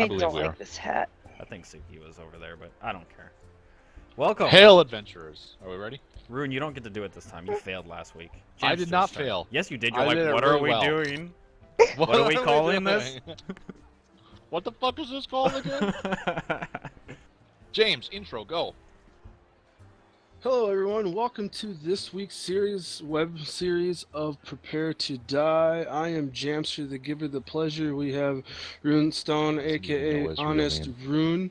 I believe don't we like are. this hat. I think Suki was over there, but I don't care. Welcome. Hail, adventurers. Are we ready? Rune, you don't get to do it this time. You failed last week. I did Jamster, not start. fail. Yes, you did. I You're did like, it what really are we well. doing? What are we calling this? What the fuck is this called again? James, intro, go. Hello, everyone. Welcome to this week's web series of Prepare to Die. I am Jamster, the giver, the pleasure. We have Runestone, aka Honest Rune.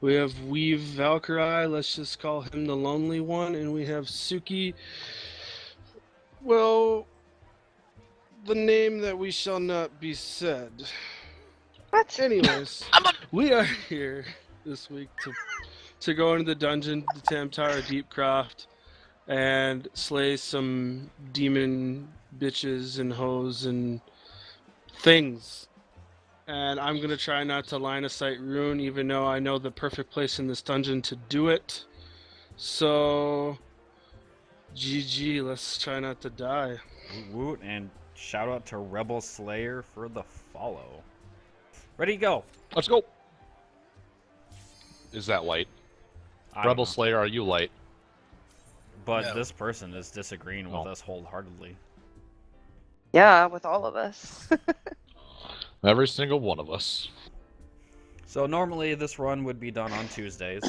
We have Weave Valkyrie. Let's just call him the lonely one, and we have Suki. Well, the name that we shall not be said. What? Anyways, we are here this week to go into the dungeon, the Tam-Tara Deepcroft, and slay some demon bitches and hoes and things. And I'm going to try not to line of sight Rune, even though I know the perfect place in this dungeon to do it. So, GG, let's try not to die. Woot, and shout out to Rebel Slayer for the follow. Ready, go. Let's go. Is that light? I don't Rebel know. Slayer, are you light? But No. this person is disagreeing with us wholeheartedly. Yeah, with all of us. Every single one of us. So normally this run would be done on Tuesdays.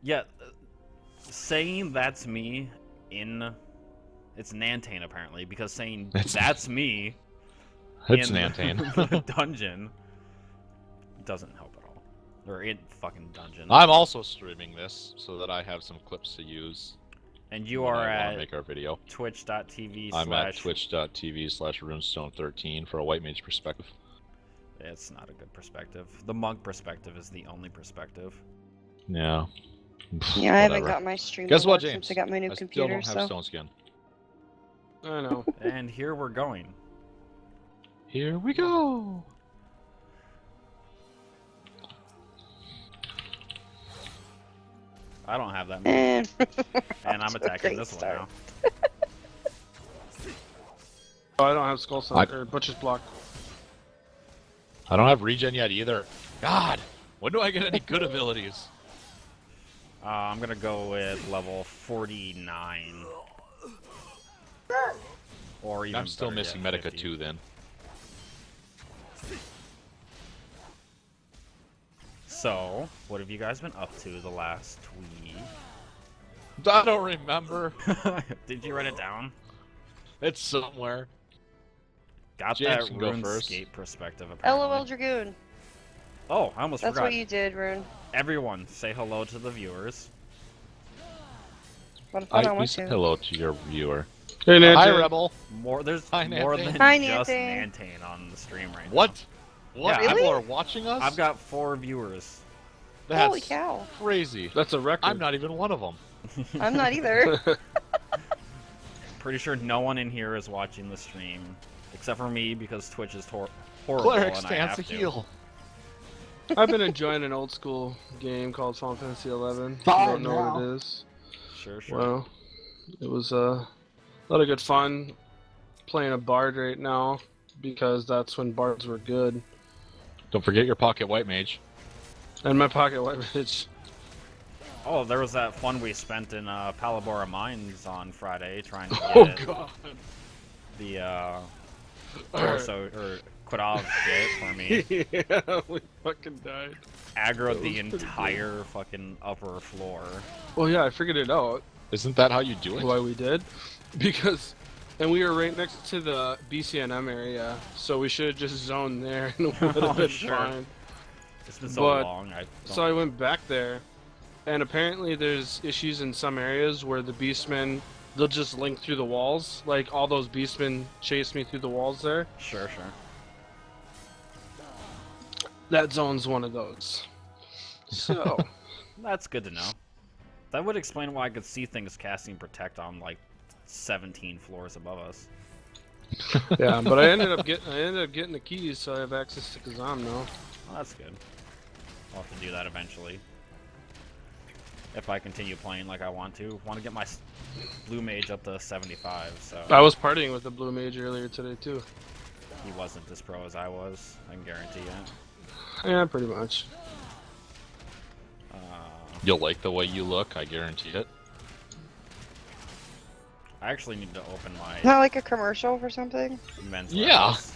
Yeah, saying that's me in... It's Nantane apparently, because saying that's me It's in Nantane. the dungeon doesn't help at all. Or in fucking dungeon. I'm also streaming this so that I have some clips to use. And you when are I wanna at make our video. twitch.tv I'm at twitch.tv/runestone13 for a white mage perspective. It's not a good perspective. The monk perspective is the only perspective. Yeah. Yeah, I haven't Whatever. got my stream Guess to what, work James? since I got my new I still computer, don't have so... stone skin. I know. And here we're going. Here we go. I don't have that move. And And I'm attacking great this one start. now. Oh, I don't have Skull Song, or Butcher's Block. I don't have regen yet either. God, when do I get any good abilities? I'm gonna go with level 49. Or even I'm still better missing yet, Medica 50. 2 then. So, what have you guys been up to the last week? I don't remember. Did you write it down? It's somewhere. Got James that can go first. RuneScape perspective apparently. LOL Dragoon. Oh, I almost That's forgot. what you did, Rune. Everyone, say hello to the viewers. What if I don't You want said to? hello to your viewer. Hey, Nantane. Hi, Rebel. There's Hi, more Nantane. than Hi, just Nantane. Nantane on the stream right now. What? What? Yeah, People are watching us? I've got 4 viewers. That's Holy cow. crazy. That's a record. I'm not even one of them. I'm not either. Pretty sure no one in here is watching the stream, except for me because Twitch is horrible Cleric and I stands have a to. heal. I've been enjoying an old school game called Final Fantasy XI. If you Oh, don't know no. what it is. Sure, sure. Well, it was a lot of good fun playing a bard right now because that's when bards were good. Don't forget your pocket white mage. And my pocket white mage. Oh, there was that fun we spent in Palabora Mines on Friday trying to get Oh god. the torso or Quidov shit for me. Yeah, we fucking died. Aggroed the was pretty entire fucking upper floor. Well, yeah, I figured it out Isn't that how you do it? why we did. Because, and we were right next to the BCNM area, so we should have just zoned there and it would have Oh, been sure. fine. It's been so But- long. So I went back there, and apparently there's issues in some areas where the beastmen, they'll just link through the walls. Like, all those beastmen chased me through the walls there. Sure, sure. That zone's one of those. So, That's good to know. That would explain why I could see things casting Protect on like 17 floors above us. yeah, but I ended up getting the keys, so I have access to Kazam now. Well, that's good. I'll have to do that eventually. If I continue playing like I want to. Want to get my blue mage up to 75, so... I was partying with the blue mage earlier today, too. he wasn't as pro as I was. I can guarantee it. Yeah, pretty much. You'll like the way you look, I guarantee it. I actually need to open my Not like a commercial for something? men's Yeah. warehouse.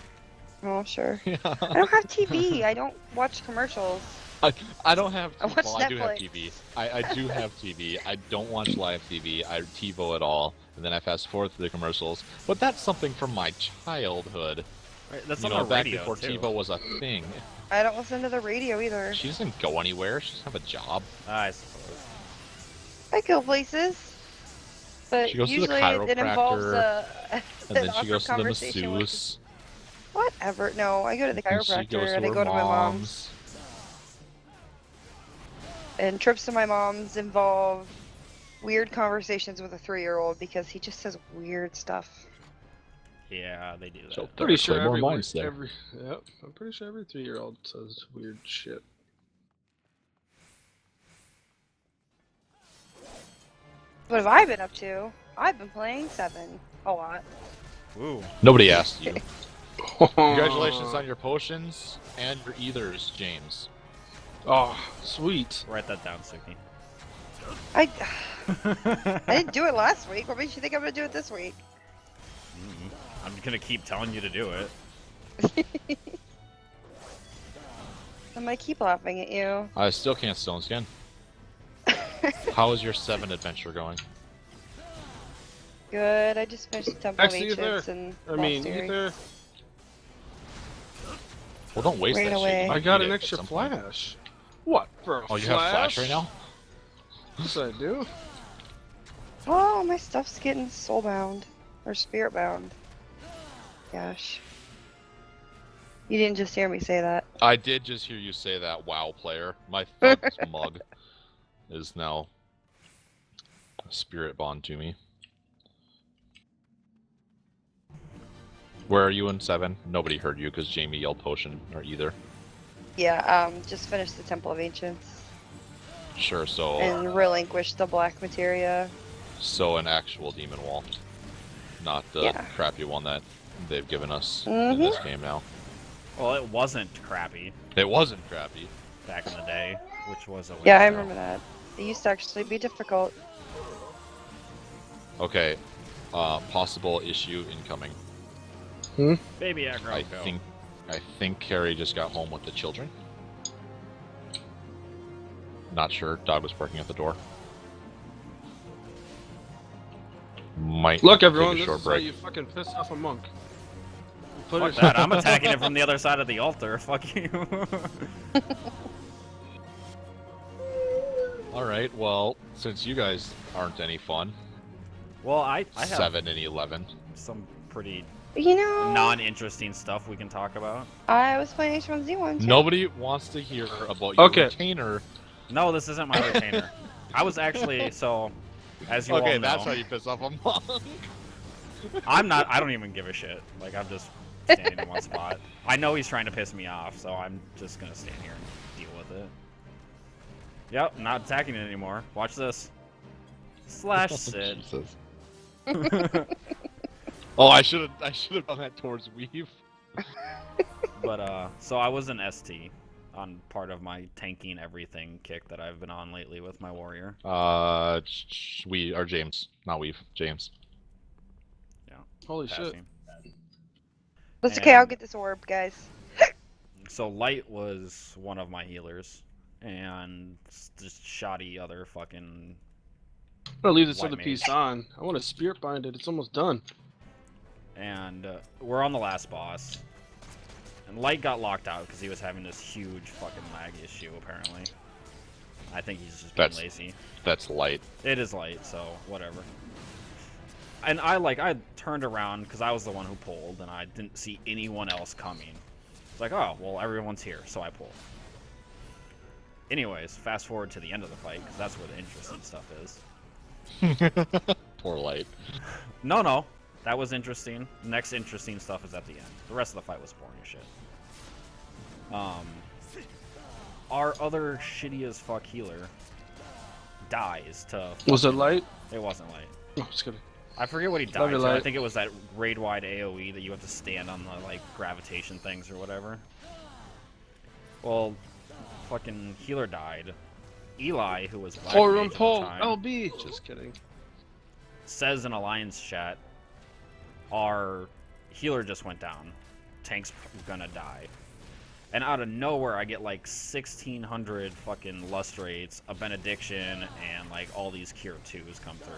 Oh, sure. Yeah. I don't have TV. I don't watch commercials. I don't have. I watch Well, I do have Netflix. TV. I do have TV. I don't watch live TV. I TiVo it all, and then I fast forward through the commercials. But that's something from my childhood. Right, that's You on know, the back radio before too. TiVo was a thing. I don't listen to the radio either. She doesn't go anywhere. She doesn't have a job. I suppose. I go places. But She goes to the usually it involves chiropractor, an And then she awkward goes to the conversation with- masseuse. Whatever. No, I go to the And she chiropractor goes to and I her go to my mom's. And trips to my mom's involve weird conversations with a 3-year-old because he just says weird stuff. Yeah, they do that. So Pretty sure Claymore everyone, Mines there. Yep, I'm pretty sure every 3-year-old says weird shit. What have I been up to? I've been playing 7 a lot. Ooh. Nobody asked you. Congratulations on your potions and your ethers, James. Oh, sweet. Write that down, Suki. I didn't do it last week. What makes you think I'm gonna do it this week? I'm gonna keep telling you to do it. I might keep laughing at you. I still can't stone skin. How is your 7 adventure going? Good. I just finished the Temple of Actually, Ancients and I mean, Monastery. either Well, don't waste Right that away. shit. I got Eat an it extra at some point. flash. What for a Oh, you flash? have flash right now? Yes, I do. Oh, my stuff's getting soulbound. Or spirit bound. Gosh. You didn't just hear me say that. I did just hear you say that, WoW player. My thug's mug is now a spirit bond to me. Where are you in 7? Nobody heard you because Jamie yelled potion or either. Yeah, just finished the Temple of Ancients. Sure, so And relinquished the black materia. so an actual demon wall, not the Yeah. crappy one that they've given us in Mhm. this game now. Well, it wasn't crappy It wasn't crappy. back in the day, which was a Yeah, I waste. remember that. It used to actually be difficult. Okay, possible issue incoming. Baby aggro. I think Carrie just got home with the children. Not sure. Dog was barking at the door. Might Look, take everyone, a this short is how break. you fucking piss off a monk. You put Fuck it- that. I'm attacking it from the other side of the altar. Fuck you. All right. Well, since you guys aren't any fun, Well, I have 7 and 11. some pretty You know, non-interesting stuff we can talk about. I was playing H1Z1 too. Nobody wants to hear about your Okay. retainer. No, this isn't my retainer. I was actually, so, as you all Okay, know, that's how you piss off a monk. I'm not, I don't even give a shit. Like, I'm just standing in one spot. I know he's trying to piss me off, so I'm just gonna stand here and deal with it. Yep, not attacking it anymore. Watch this. Slash sit. Jesus. Oh, I should have done that towards Weave. But, so I was an ST on part of my tanking everything kick that I've been on lately with my warrior. We are James, not Weave. James. Holy shit. Passing. That's okay, I'll And- get this orb, guys. So Light was one of my healers, and just shoddy other fucking. I'm gonna leave this White other mage. piece on. I want to spirit bind it. It's almost done. And we're on the last boss. And Light got locked out because he was having this huge fucking lag issue, apparently. I think he's just being That's- lazy. That's light. It is Light, so whatever. And I turned around because I was the one who pulled, and I didn't see anyone else coming. It's like, oh, well, everyone's here, so I pulled. Anyways, fast forward to the end of the fight, because that's where the interesting stuff is. Poor light. No, that was interesting. Next interesting stuff is at the end. The rest of the fight was boring as shit. Our other shitty as fuck healer dies to. Was it light? It wasn't Light. Oh, just kidding. I forget what he Love died your to. I light. think it was that raid-wide AoE that you have to stand on the like gravitation things or whatever. Well, fucking healer died. Eli, who was Black Horror Mage and at the Paul, time, LB. Just kidding. says in Alliance chat, our healer just went down. Tank's gonna die. And out of nowhere, I get like 1,600 fucking lustrates, a benediction, and like all these cure 2s come through.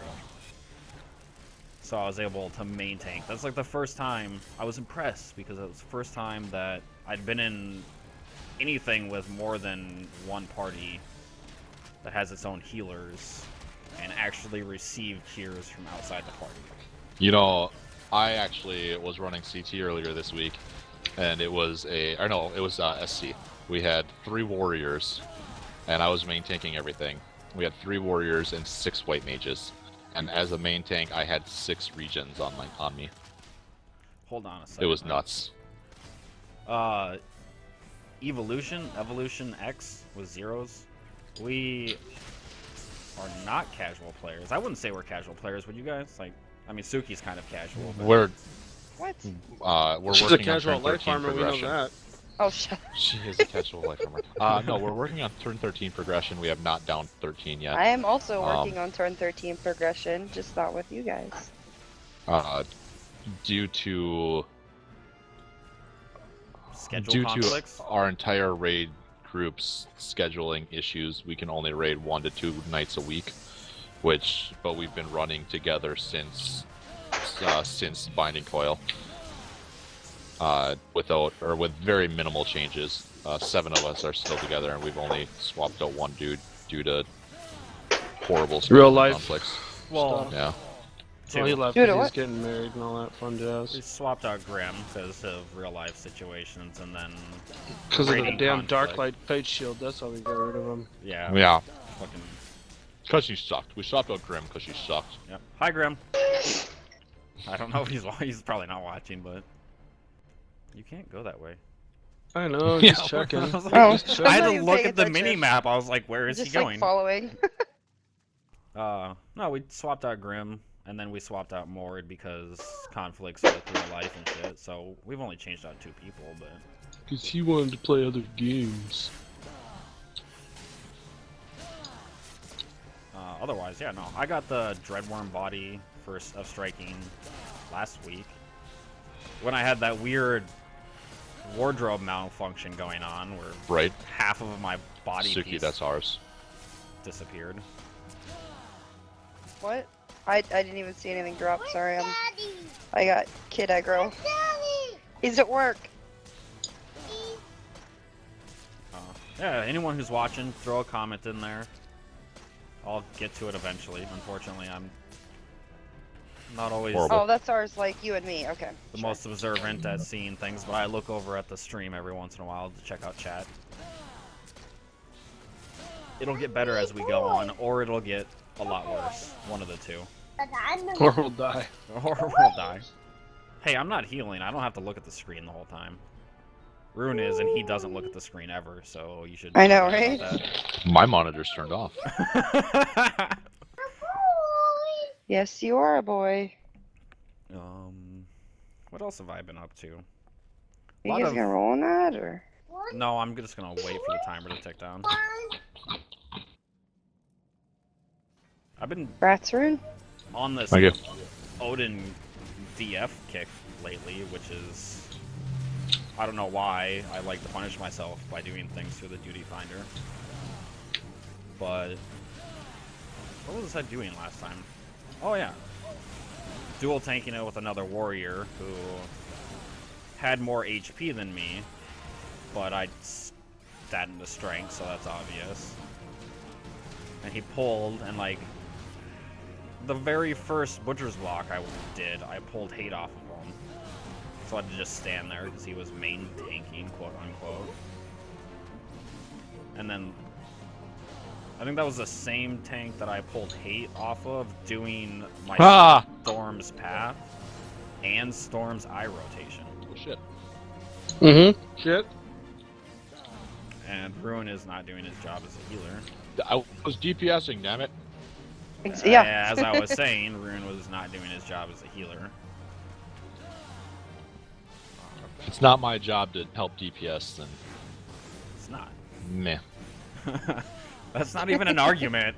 So I was able to main tank. That's like the first time I was impressed because it was the first time that I'd been in anything with more than one party that has its own healers and actually receive cures from outside the party. You know, I actually was running CT earlier this week, and it was SC. We had 3 warriors, and I was main tanking everything. We had 3 warriors and 6 white mages, and as a main tank, I had 6 regions on me. Hold on a second. It was nuts. Evolution X with zeros. We are not casual players. I wouldn't say we're casual players, would you guys? Like, I mean, Suki's kind of casual. But... We're She's working a casual on turn life 13 farmer, we know progression. that. Oh, shut up. She is a casual life farmer. No, we're working on turn 13 progression. We have not down 13 yet. I am also working on turn 13 progression, just not with you guys. Due to schedule conflicts. our entire raid group's scheduling issues, we can only raid 1 to 2 nights a week. But we've been running together since Binding Coil. With very minimal changes. 7 of us are still together, and we've only swapped out 1 dude due to horrible Real life conflicts. Well, Yeah. Well, he left Dude, because what? he's getting married and all that fun we jazz. swapped out Grim because of real life situations, and then Because of the raiding damn conflict. Dark Light Fate Shield, that's how we got rid of him. Yeah. Yeah. Fucking. Because she sucked. We swapped out Grim because she sucked. Yep. Hi, Grim. I don't know if he's probably not watching, but you can't go that way. I know, Yeah. just checking. I was like, Oh. Just checking. I had not to even look paying at the attention. mini map. I was like, where is Just he going? like following. No, we swapped out Grim, and then we swapped out Mord because conflicts with real life and shit. So we've only changed out 2 people, but Because he wanted to play other games. otherwise, yeah, no. I got the Dreadworm body of striking last week when I had that weird wardrobe malfunction going on where Right? half of my body Suki, piece that's ours. disappeared. What? I didn't even see anything drop. Sorry, I got kid aggro. He's at work. Yeah, anyone who's watching, throw a comment in there. I'll get to it eventually. Unfortunately, I'm not always Horrible. Oh, that's ours, like you and me. Okay. the sure. most observant at seeing things, but I look over at the stream every once in a while to check out chat. It'll get better as we go on, or it'll get a lot worse. One of the 2. Or we'll die. Or we'll die. Hey, I'm not healing. I don't have to look at the screen the whole time. Rune is, and he doesn't look at the screen ever, so you should... I know, think right? about My monitor's turned off. that. Yes, you are a boy. What else have I been up to? Are Lot you guys of- gonna roll on that, or? No, I'm just gonna wait for the timer to tick down. I've been Rats rune? on this Thank you. Odin DF kick lately, which is... I don't know why I like to punish myself by doing things through the duty finder. But... what was I doing last time? Oh yeah. Dual tanking it with another warrior who had more HP than me, but I stat into strength, so that's obvious. And he pulled, and like, the very first butcher's block I did, I pulled hate off of him. So I had to just stand there because he was main tanking, quote unquote. And then I think that was the same tank that I pulled hate off of doing my Storm's path and Storm's eye rotation. Oh shit. Mm-hmm. Shit. And Ruin is not doing his job as a healer. I was DPSing, damn it. Yeah. As I was saying, Rune was not doing his job as a healer. It's not my job to help DPS, then It's not. meh. That's not even an argument.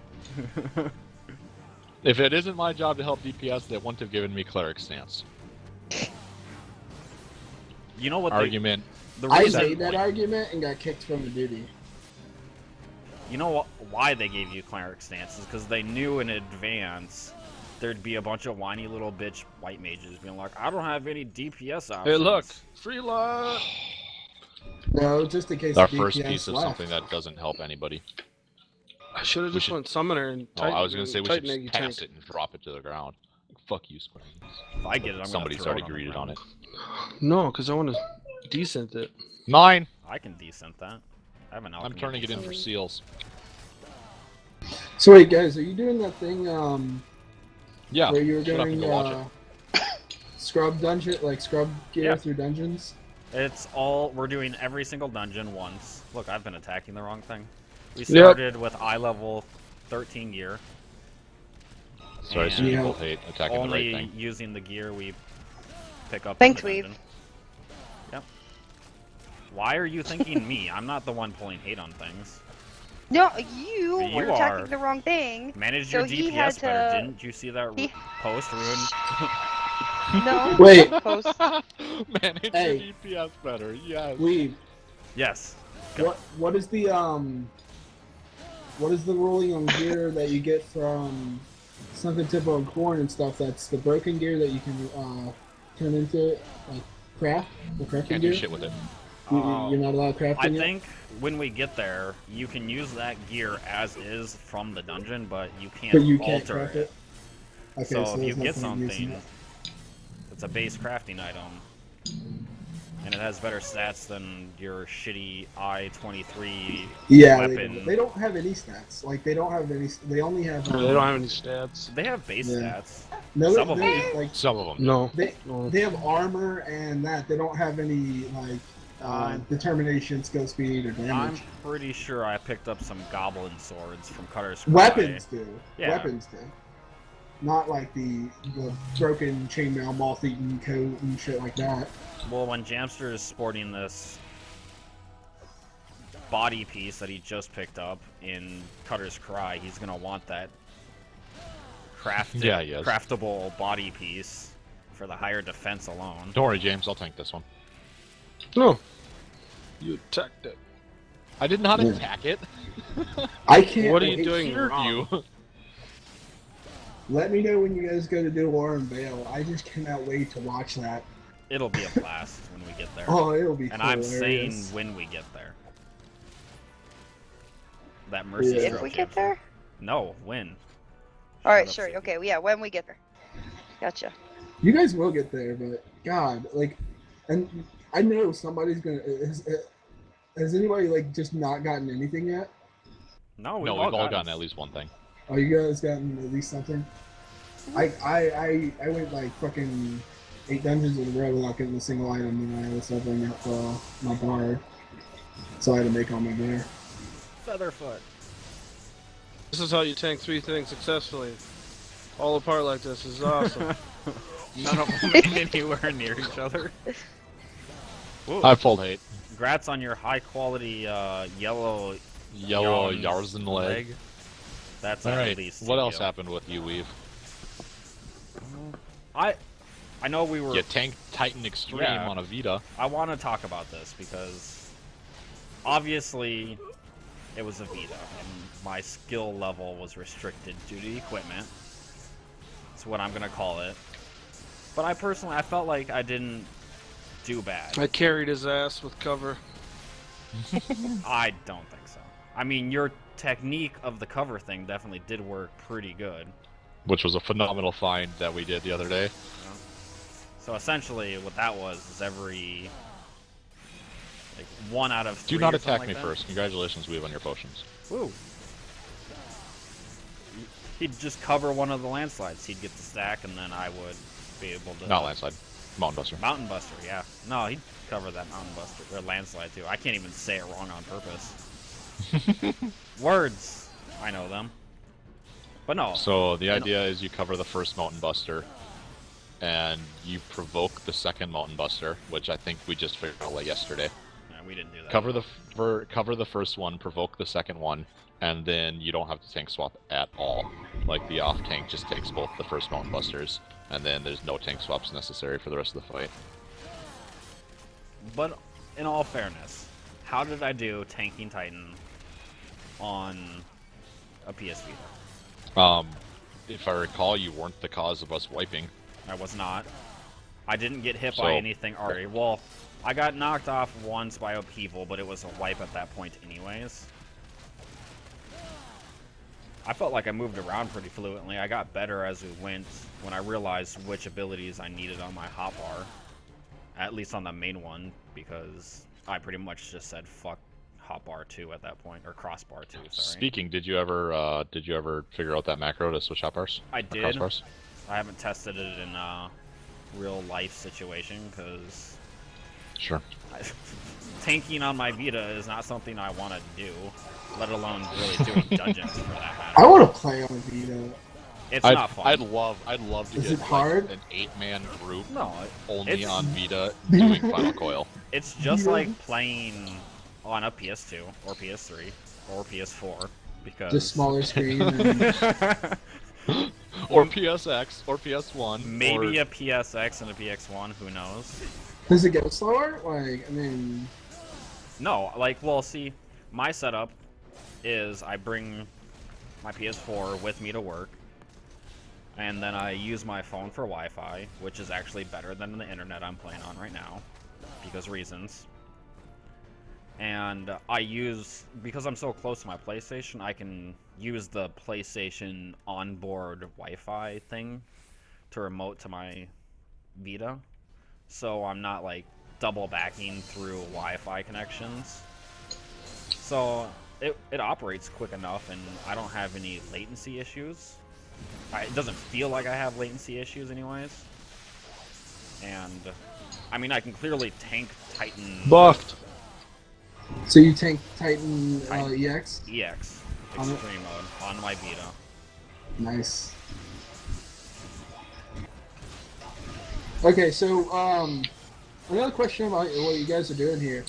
If it isn't my job to help DPS, they wouldn't have given me cleric stance. You know what? Argument. The I reason, made that argument and got kicked from the duty. You know what? Why they gave you cleric stance is because they knew in advance there'd be a bunch of whiny little bitch white mages being like, I don't have any DPS options. Hey, look, free lot. No, just in case Our DPS first piece of left. something that doesn't help anybody. I should have We just should- went summoner and Oh, I was gonna say we should Titan Egg just pass tank. it and drop it to the ground. Fuck you, Square. If I get it, I'm Somebody's gonna already throw it greeted on it. No, because I want to decent it. 9. I can decent that. I have an I'm alchemy turning it in for decent. seals. So wait, guys, are you doing that thing Yeah. where you were shut up and doing go watch it. scrub dungeon, like scrub gear Yeah. through dungeons? It's all we're doing every single dungeon once. Look, I've been attacking the wrong thing. We Yep. started with eye level 13 gear. Sorry, some And people hate attacking the only right thing. using the gear we pick up. Thanks, in the Weave. dungeon. Yep. Why are you thinking me? I'm not the one pulling hate on things. No, you You were are. attacking the wrong thing. Manage So your he had DPS better. to- Didn't you see that he- post, Ruin? No. Wait. Post. Manage Hey. your DPS better, yes. Weave, Yes. Go. what is the ruling on gear that you get from Sunken Temple and Corn and stuff? That's the broken gear that you can turn into like craft, the crafting Can't gear. do shit with it. You're not allowed crafting I yet? think when we get there, you can use that gear as is from the dungeon, but you can't, But you can't alter craft it. Okay, so if there's you no get point in using something, it. it's a base crafting item, and it has better stats than your shitty I-23 Yeah, weapon. they don't have any stats. Like they don't have any. They only have. They don't have any stats. They have base Yeah. stats. No, some of they, them. like Some of them. No. they have armor and that. They don't have any like determination, skill, speed, or I'm damage. pretty sure I picked up some goblin swords from Cutter's Cry. Weapons do. Yeah. Weapons do. Not like the broken chainmail, moth-eaten coat and shit like that. Well, when Jamster is sporting this body piece that he just picked up in Cutter's Cry, he's gonna want that Yeah, he is. craftable body piece for the higher defense alone. Don't worry, James, I'll tank this one. No. You attacked it. I did not Yeah. attack it. I can't. What are you wait. doing Heard wrong? you. Let me know when you guys go to do War and Vale. I just cannot wait to watch that. It'll be a blast when we get there. Oh, it'll be and I'm saying hilarious. when we get there. That mercy Yeah. If stroke we get Jamster. there? No, when. All right, Shut up, sure. Stevie. Okay, yeah, when we get there. Gotcha. You guys will get there, but God, like, and I know somebody's gonna. Has anybody like just not gotten anything yet? No, No, we've all gotten at least one thing. Oh, you guys gotten at least something? I went like fucking 8 dungeons in a row without getting a single item, and I was suffering up my guard, so I had to make all my gear. Featherfoot. This is how you tank 3 things successfully. All apart like this is awesome. None of them made anywhere near each other. Ooh, I full hate. congrats on your high quality yellow Yellow Yarn's Yarzen leg. That's All at right. least. What else CPO. happened with you, Weave? I know we were. You tanked Titan Extreme Yeah. on a Vita. I want to talk about this because obviously it was a Vita and my skill level was restricted due to equipment. That's what I'm gonna call it. But I felt like I didn't do bad. I carried his ass with cover. I don't think so. I mean, your technique of the cover thing definitely did work pretty good. Which was a phenomenal find that we did the other day. So essentially, what that was is every like 1 out of 3. Do not or something attack like me that. first. Congratulations, Weave, on your potions. Woo. He'd just cover one of the landslides. He'd get the stack, and then I would be able to. Not landslide. Mountain Buster. Mountain Buster, yeah. No, he'd cover that Mountain Buster or landslide too. I can't even say it wrong on purpose. Words, I know them. But no. So the idea is you cover the first Mountain Buster, and you provoke the second Mountain Buster, which I think we just figured out like yesterday. We didn't do that. Cover the first one, provoke the second one, and then you don't have to tank swap at all. Like the off tank just takes both the first Mountain Busters, and then there's no tank swaps necessary for the rest of the fight. But in all fairness, how did I do tanking Titan on a PS Vita? If I recall, you weren't the cause of us wiping. I was not. I didn't get hit So- by anything already. Well, I got knocked off once by Upheaval, but it was a wipe at that point anyways. I felt like I moved around pretty fluently. I got better as we went when I realized which abilities I needed on my hotbar. At least on the main one, because I pretty much just said fuck hotbar 2 at that point, or crossbar 2, sorry. Speaking, did you ever figure out that macro to switch hotbars? I Or did. crossbars? I haven't tested it in a real life situation, because Sure. tanking on my Vita is not something I want to do, let alone really doing dungeons for that matter. I want to play on Vita. It's not fun. I'd love to Is get it hard? an 8-man group No, only it's- on Vita doing Final Coil. it's just Yeah. like playing on a PS2 or PS3 or PS4 because Just smaller screen. And... Or PSX or PS1. maybe or... a PSX and a PX1, who knows? Does it go slower? Like, I mean, No, like, well, see, my setup is I bring my PS4 with me to work, and then I use my phone for Wi-Fi, which is actually better than the internet I'm playing on right now, because reasons. And I use, because I'm so close to my PlayStation, I can use the PlayStation onboard Wi-Fi thing to remote to my Vita. So I'm not like double backing through Wi-Fi connections. So it operates quick enough, and I don't have any latency issues. It doesn't feel like I have latency issues anyways. And I mean, I can clearly tank Titan Buffed. so you tank Titan Titan. EX? EX On it? Extreme Mode on my Vita. Nice. Okay, so another question about what you guys are doing here.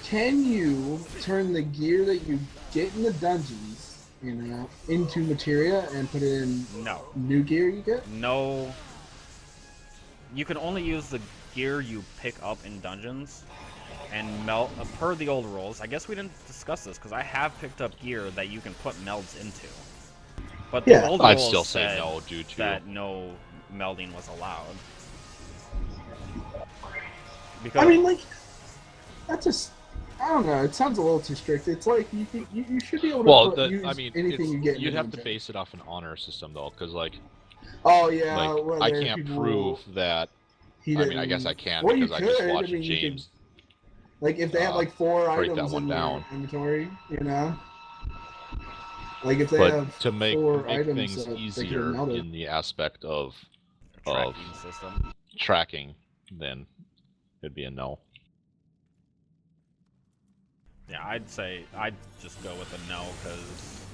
Can you turn the gear that you get in the dungeons, into materia and put it in No. new gear you get? No. You can only use the gear you pick up in dungeons and melt, per the old rules. I guess we didn't discuss this because I have picked up gear that you can put melds into. But the Yeah. old I'd rules still say said no due to that no melding was allowed. I Because mean, like, that's just, I don't know. It sounds a little too strict. It's like you should be able to Well, use I mean, anything you get. in you'd the have to dungeon. base it off an honor system though, because like Oh yeah, I whether can't people- prove that. he I mean, I guess didn't- I can well, you because I just could. watched I mean, you could- James. Like if they have like 4 break that items one in down. their inventory, Like if they have But to make 4 items things that they could easier melt it. in the aspect of tracking system. tracking, then it'd be a no. Yeah, I'd say I'd just go with a no because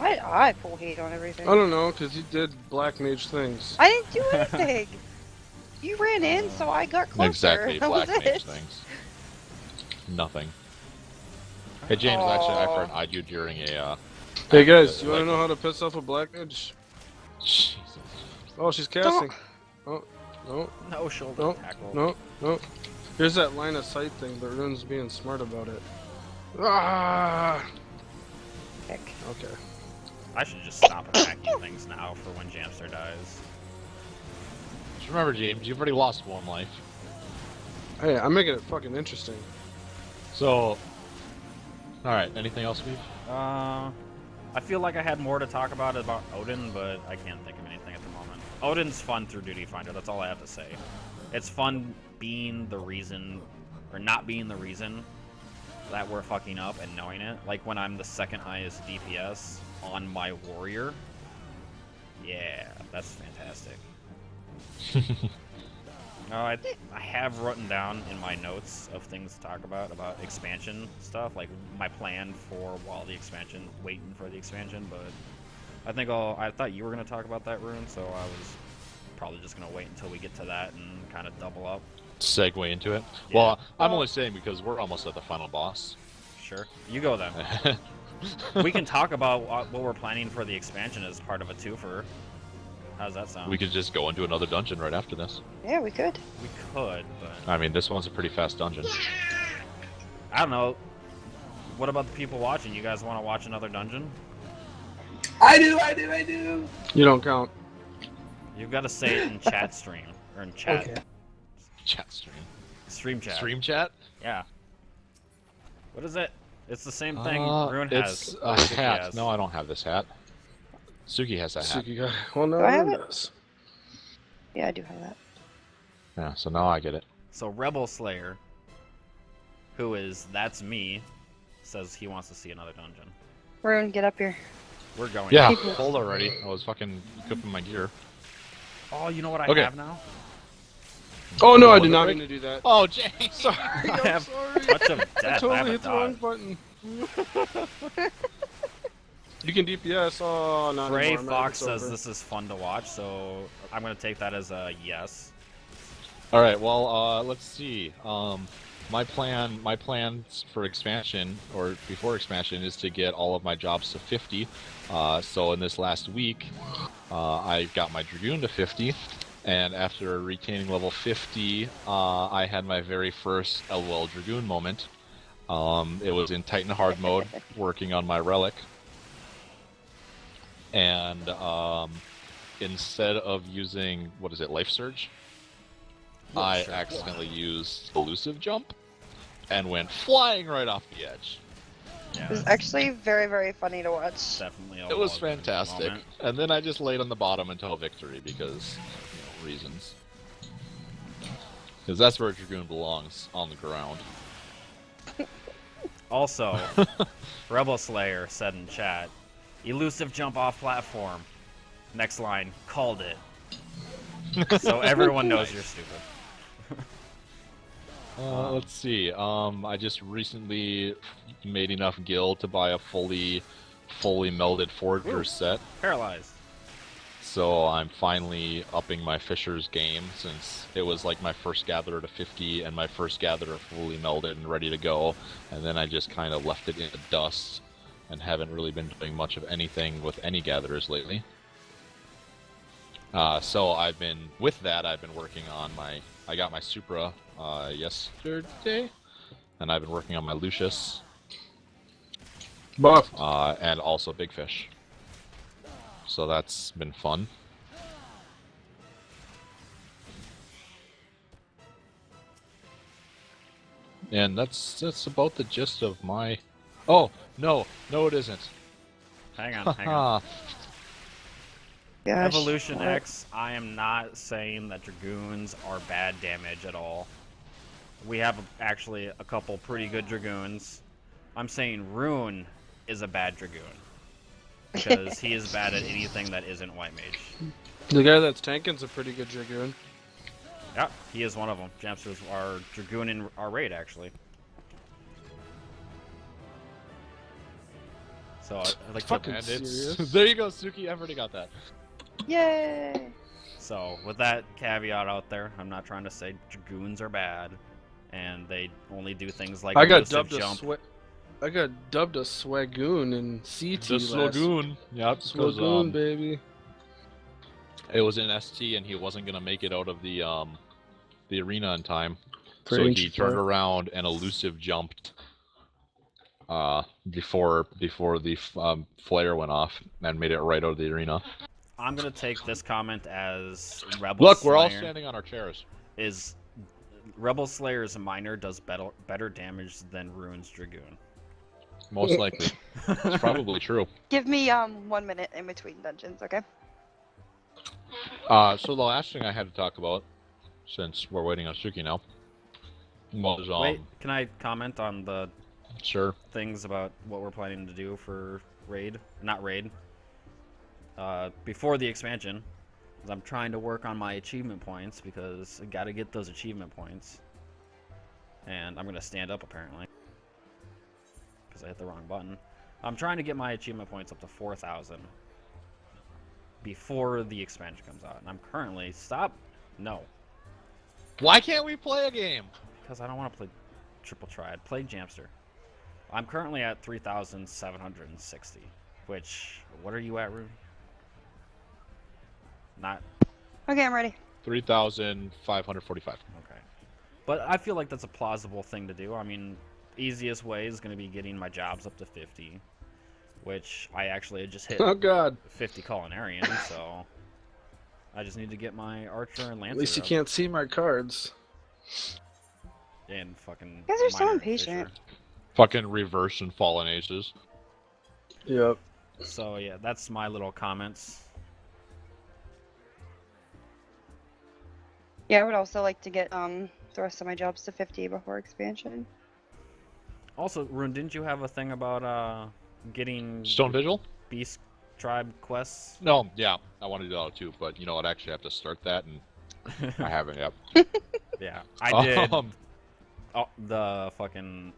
I full hate on everything. I don't know, because you did black mage things. I didn't do anything. You ran in, so I got closer. Exactly, That was black mage it. things. Nothing. Hey James, actually, I friend-eyed you during a. Hey guys, you like- want to know how to piss off a black mage? Jesus. Oh, she's casting. Oh, no, no shoulder no, tackle. no, no. Here's that line of sight thing, but Rune's being smart about it. Ah! Heck. Okay. I should just stop attacking things now for when Jamster dies. Just remember, James, you've already lost one life. Hey, I'm making it fucking interesting. So, alright, anything else, Steve? I feel like I had more to talk about Odin, but I can't think of anything at the moment. Odin's fun through Duty Finder, that's all I have to say. It's fun being the reason, or not being the reason, that we're fucking up and knowing it. Like when I'm the second highest DPS on my warrior. Yeah, that's fantastic. I have written down in my notes of things to talk about expansion stuff, like my plan for waiting for the expansion, but I thought you were going to talk about that, Rune, so I was probably just going to wait until we get to that and kind of double up. Segue into it. Yeah. Well, I'm only saying because we're almost at the final boss. Sure. You go then. We can talk about what we're planning for the expansion as part of a twofer. How's that sound? We could just go into another dungeon right after this. Yeah, we could. We could, but I mean, this one's a pretty fast dungeon. I don't know. What about the people watching? You guys want to watch another dungeon? I do. You don't count. You've got to say it in chat stream or in chat. Okay. Chat stream. Stream chat. Stream chat? Yeah. What is it? It's the same thing Rune it's has. a Suki hat. has. No, I don't have this hat. Suki has that hat. Suki guy. Well, no, Do I have Rune it? does. Yeah, I do have that. Yeah, so now I get it. So Rebel Slayer, who is that's me, says he wants to see another dungeon. Rune, get up here. We're going. Yeah, People- hold already. I was fucking equipping my gear. Oh, you know what I Okay. have now? Oh no, I Was did it not break? mean to do that. Oh, James! Sorry, I I'm have sorry. Touch of I Death. I have totally a hit the wrong dot. button. You can DPS. Oh, not Gray anymore. Man, Fox it's says over. this is fun to watch, so I'm gonna take that as a yes. All right. Well, let's see. My plans for expansion or before expansion is to get all of my jobs to 50. So in this last week, I got my Dragoon to 50, and after retaining level 50, I had my very first LOL Dragoon moment. It was in Titan hard mode, working on my relic, and instead of using Life Surge, I Sure. accidentally used elusive jump and went flying right off the edge. Yeah, It was actually very, very funny to watch. definitely. A It was well-driven fantastic. moment. And then I just laid on the bottom until victory because, reasons. Because that's where Dragoon belongs, on the ground. Also, Rebel Slayer said in chat, "Elusive jump off platform." Next line, called it. So everyone knows you're stupid. Let's see. I just recently made enough gil to buy a fully melded Forger set. Paralyzed. So I'm finally upping my Fisher's game since it was like my first gatherer to 50 and my first gatherer fully melded and ready to go. And then I just kind of left it in the dust and haven't really been doing much of anything with any gatherers lately. So I've been working on I got my Supra yesterday, and I've been working on my Lucius, Buff. and also Big Fish. So that's been fun. And that's about the gist of my... Oh, no, it isn't. Hang on. Gosh. Evolution what? X, I am not saying that Dragoons are bad damage at all. We have actually a couple pretty good Dragoons. I'm saying Rune is a bad Dragoon. Because he is bad at anything that isn't White Mage. The guy that's tanking's a pretty good Dragoon. Yeah, he is one of them. Jamster's our Dragoon in our raid, actually. So I'd like to... Fucking And it's... serious? There you go, Suki, I've already got that. Yay! So, with that caveat out there, I'm not trying to say Dragoons are bad, and they only do things like I got elusive dubbed a jump. I got dubbed a Swagoon in CT The last. Slogoon. Yep, because Swagoon, baby. it was in ST and he wasn't gonna make it out of the arena in time. So Pretty he turned fair. around and elusive jumped before the flare went off and made it right out of the arena. I'm gonna take this comment as Rebel Look, Slayer we're all standing on our chairs. is Rebel Slayer's minor does better damage than Rune's Dragoon. Most likely. It's probably true. Give me 1 minute in between dungeons, okay? So the last thing I had to talk about, since we're waiting on Suki now, was Wait, can I comment on the sure. things about what we're planning to do for raid? Not raid. Before the expansion, Because I'm trying to work on my achievement points because I gotta get those achievement points. And I'm gonna stand up apparently. Because I hit the wrong button. I'm trying to get my achievement points up to 4,000 before the expansion comes out. And I'm currently... Stop! No. Why can't we play a game? Because I don't want to play Triple Triad. Play Jamster. I'm currently at 3,760. Which... What are you at, Rune? Not... Okay, I'm ready. 3,545. Okay. But I feel like that's a plausible thing to do. I mean, easiest way is going to be getting my jobs up to 50. Which I actually just hit Oh God. 50 culinarian, so... I just need to get my Archer and Lancer At least you up. can't see my cards. And fucking... You guys are so Minor impatient. Fisher. Fucking reverse and fallen aces. Yep. So yeah, that's my little comments. Yeah, I would also like to get the rest of my jobs to 50 before expansion. Also, Rune, didn't you have a thing about getting Stone Vigil? Beast Tribe quests? No, yeah, I want to do that too, but you know what? I actually have to start that, and I haven't yet. Yeah, I did. Um, Oh, the fucking...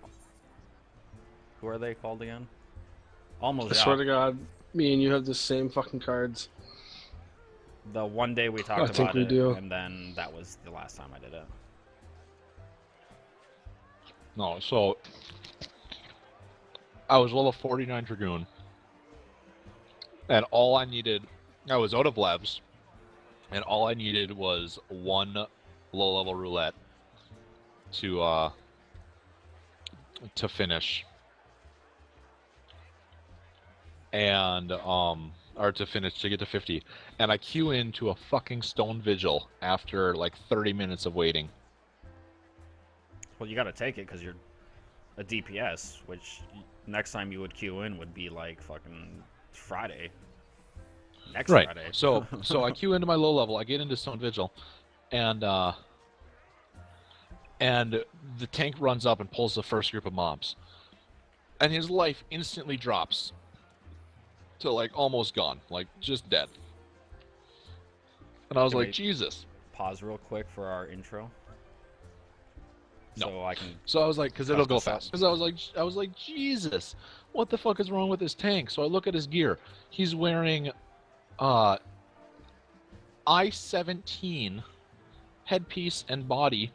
Who are they called again? Almost I swear to God, me and you have the same fucking cards. The one day we talked I about think we it, do. and then that was the last time I did it. No, so I was level 49 Dragoon, and all I needed, I was out of labs, and all I needed was one low-level roulette to finish, and or to get to 50, and I queue into a fucking Stone Vigil after like 30 minutes of waiting. Well, you gotta take it because you're a DPS, which next time you would queue in would be like fucking Friday. Next Right. Friday. So I queue into my low level. I get into Stone Vigil, and the tank runs up and pulls the first group of mobs, and his life instantly drops to like almost gone, like just dead. And I was Can like, we Jesus. pause real quick for our intro? No. So I can... So I was like, because it'll go Press this up. fast. Because I was like, Jesus, what the fuck is wrong with this tank? So I look at his gear. He's wearing I-17 headpiece and body.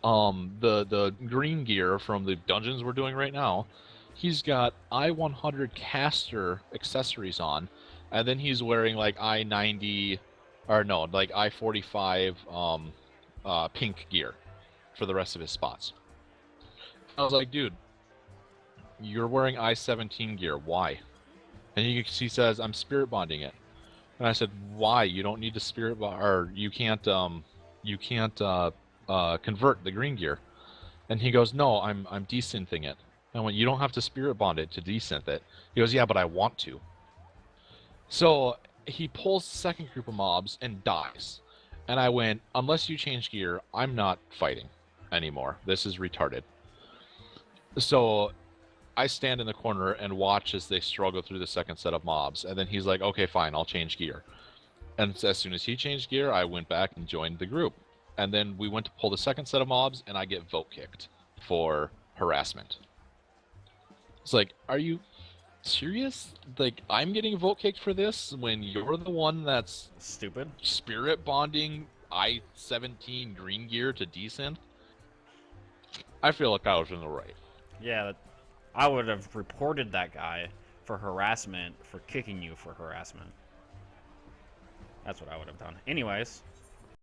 The green gear from the dungeons we're doing right now. He's got I-100 caster accessories on, and then he's wearing like I-90, or no, like I-45 pink gear for the rest of his spots. I was like, dude, you're wearing I-17 gear. Why? And he says, I'm spirit bonding it. And I said, why? You don't need to spirit bond, or you can't convert the green gear. And he goes, no, I'm desynthing it. I went, you don't have to spirit bond it to desynth it. He goes, yeah, but I want to. So he pulls the second group of mobs and dies. And I went, unless you change gear, I'm not fighting anymore. This is retarded. So I stand in the corner and watch as they struggle through the second set of mobs. And then he's like, okay, fine, I'll change gear. And as soon as he changed gear, I went back and joined the group. And then we went to pull the second set of mobs, and I get vote kicked for harassment. It's like, are you serious? Like, I'm getting vote kicked for this when you're the one that's Stupid. spirit bonding I-17 green gear to desynth? I feel like I was in the right. Yeah, I would have reported that guy for harassment for kicking you for harassment. That's what I would have done. Anyways,